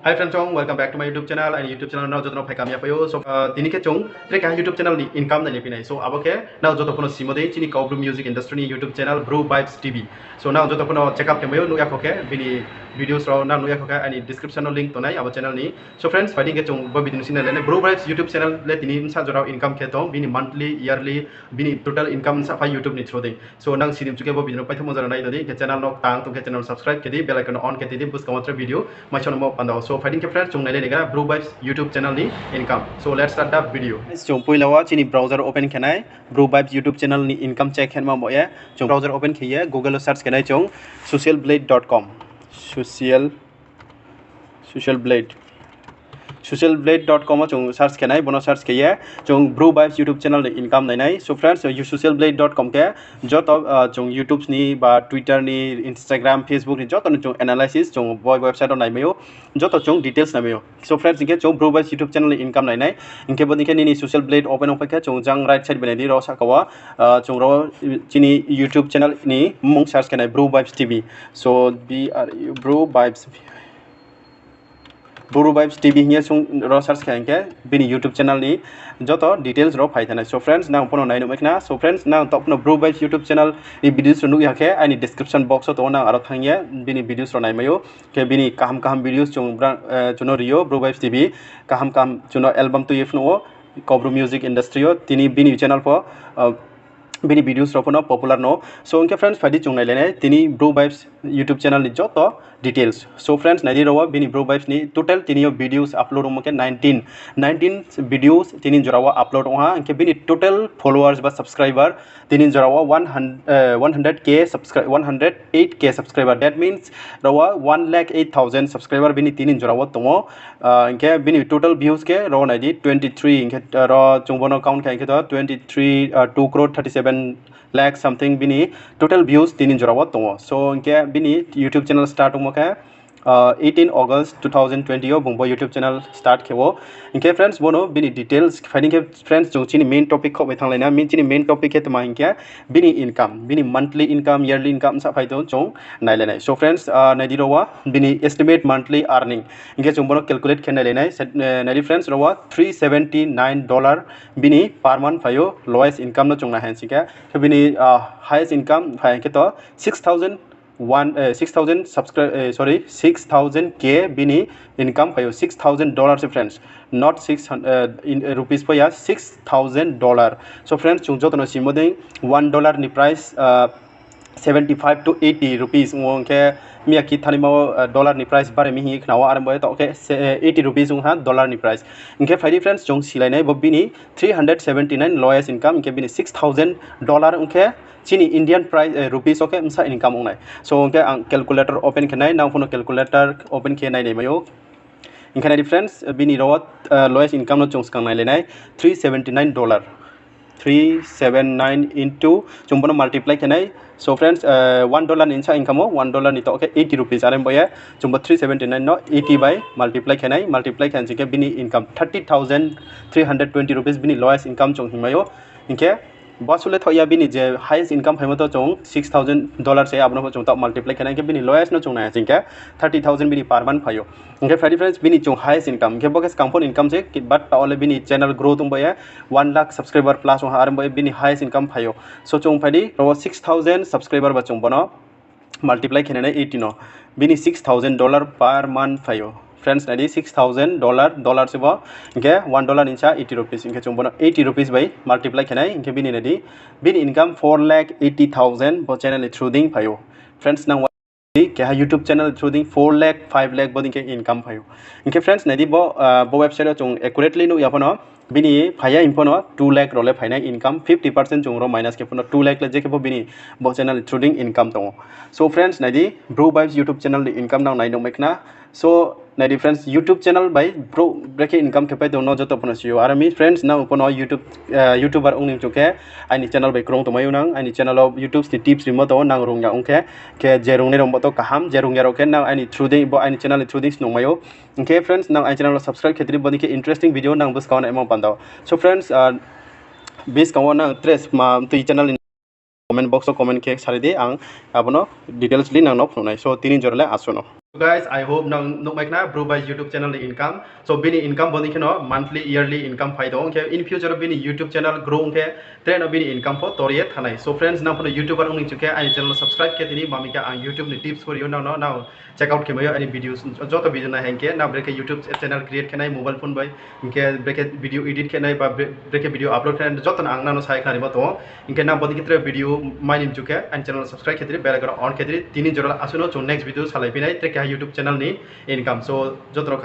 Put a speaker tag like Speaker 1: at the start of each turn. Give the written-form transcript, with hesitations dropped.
Speaker 1: Hi friends, welcome back to my YouTube channel and YouTube channel now jotono phai kamya payo. So tini ke chong tre ka YouTube channel ni income na lepinai. So abo ke now joto kono simode chini Kaubru music industry ni YouTube channel BRU VIBES TV. So now joto kono check up kemayo nuya koke bini videos raw na nuya koke ani description no link tonai abo channel ni. So friends fighting ke chong bo bidin sinal ne BRU VIBES YouTube channel le tini insa jorao income ke to bini monthly yearly bini total income sa phai YouTube ni through. So nang sinim chuke bo bidin paitho mojara nai dodi ke channel no tang tum ke channel subscribe ke di bell icon on ke di bus counter video my channel mo panda. So fighting ke friends chung nai le BRU VIBES YouTube channel ni income. So let's start the video. Chung pui lawa chini browser open khenai BRU VIBES YouTube channel ni income check khen ma mo ye chung browser open khiye Google search khenai chung socialblade.com socialblade.com chung search khenai bono search khiye chung BRU VIBES YouTube channel ni income nai nai. So friends you socialblade.com ke joto chung YouTube ni ba Twitter ni Instagram Facebook ni joto chung analysis chung website on nai mayo joto chung details na mayo. So friends inke chung BRU VIBES YouTube channel ni income nai nai inke bod inke ni socialblade open op ke chung jang right side benai di ro sakawa chung ro chini YouTube channel ni mung search khenai BRU VIBES TV. So BRU VIBES TV here chung ro search khenke bini YouTube channel ni joto details ro phai thana. So friends now pono nai no mekna. So friends now top no BRU VIBES YouTube channel ni videos ro nu yakhe ani description box to na aro thangye bini videos ro nai mayo ke bini kaham videos chung chuno rio BRU VIBES TV kaham chuno album to yefno Kaubru music industry yo tini bini channel po bini videos ro pono popular no. So inke friends fadi chung nai lene tini BRU VIBES YouTube channel ni joto details. So friends nadi rawa bini BRU VIBES ni total tini videos upload homoke 19 videos tini jorawa upload ha inke bini total followers ba subscriber tini jorawa 108k subscriber. That means rawa 1,08,000 subscriber bini tini jorawa tomo inke bini total views ke rawa nadi 23 inke ro chungbono count ke inke 23 2 crore 37 lakh something bini total views tini jorawa tomo. So inke bini YouTube channel start homoke 18 August 2020 yo bungbo YouTube channel start kewo inke friends bono bini details finding ke friends chung chini main topic ko bethang laina min chini main topic ke tama inke bini income bini monthly income yearly income sa phaito chung nai lenai. So friends nai dirowa bini estimate monthly earning inke chung bono calculate khen nai lenai nai friends rowa $379 bini per month phayo lowest income no chung na hansika bini highest income phai ke to 6,000 k bini income payo $6,000 friends not 600 in rupees pa ya $6,000. So friends chung joto no simodeng $1 ni price 75 to 80 rupees ngke mi aki thani ma dollar ni price bare mi hi khnawa aram to okay 80 rupees ha dollar ni price inke faidi friends chung silai nai bobini 379 lowest income inke bini $6,000 unke chini Indian price rupees okay msa income onai. So unke ang calculator open khenai now phono calculator open khenai nei mayo inke nai friends bini rawat lowest income no chung skang nai lenai $379 into chumbono multiply khenai. So friends $1 insa income $1 ni to okay 80 rupees aram boya chumbo 379 no 80 by multiply khen jike bini income 30,320 rupees bini lowest income chung himayo inke basule thoya bini je highest income phaimo to chung $6,000 se abno chung ta multiply kena ke bini lowest no chung na chingke 30,000 bini per month phayo inke friends bini chung highest income ke boges compound income se but all bini channel growth boya 1 lakh subscriber plus ha aram boya bini highest income phayo. So chung phadi ro 6,000 subscriber ba chung bono multiply kena 80 no bini $6,000 per month phayo. Friends nadi $6,000 se bo inke $1 incha 80 rupees inke chumbono 80 rupees by multiply khenai inke bini nadi bini income 4,80,000 bo channel through ding phayo. Friends now ke YouTube channel through ding 4 lakh 5 lakh bo inke income phayo inke friends nadi bo website chung accurately no yapono bini phaya impono 2 lakh role phaina income 50% chung ro minus ke pono 2 lakh le je ke bo bini bo channel through ding income to. So friends nadi BRU VIBES YouTube channel ni income now nai no mekna. So nadi friends YouTube channel by BRU break income ke pai to no joto pono sio arami friends now pono YouTuber ong nim chuke ani channel by krong to mayu nang ani channel of YouTube ni tips remote on nang rong ya ongke ke jerung ne rombo to kaham jerung ya roken now ani through ding bo ani channel through ding no mayo okay friends now ani channel subscribe khetri boni ke interesting video nang bus kauna emo pandao. So friends bis kawana tres ma tu channel comment box comment ke sari de ang abono details li nang no phonai. So tini jorle asono Guys, I hope now no make na BRU VIBES YouTube channel ni income. So bini income boni keno monthly yearly income phaidong ke in future bini YouTube channel grow ke train bini income po toriye thanai. So friends now for YouTuber ung chuke ai channel subscribe ke tini mamika ang YouTube ni tips for you now check out ke mayo ani videos joto video na henke na breke YouTube channel create kenai mobile phone by inke breke video edit kenai ba breke video upload kenai joto na ang na no sai khani ba to inke na bodi kitre video main chuke an channel subscribe ke tini bell icon on ke tini tini jora asuno next video salai pinai YouTube channel ni income so jotro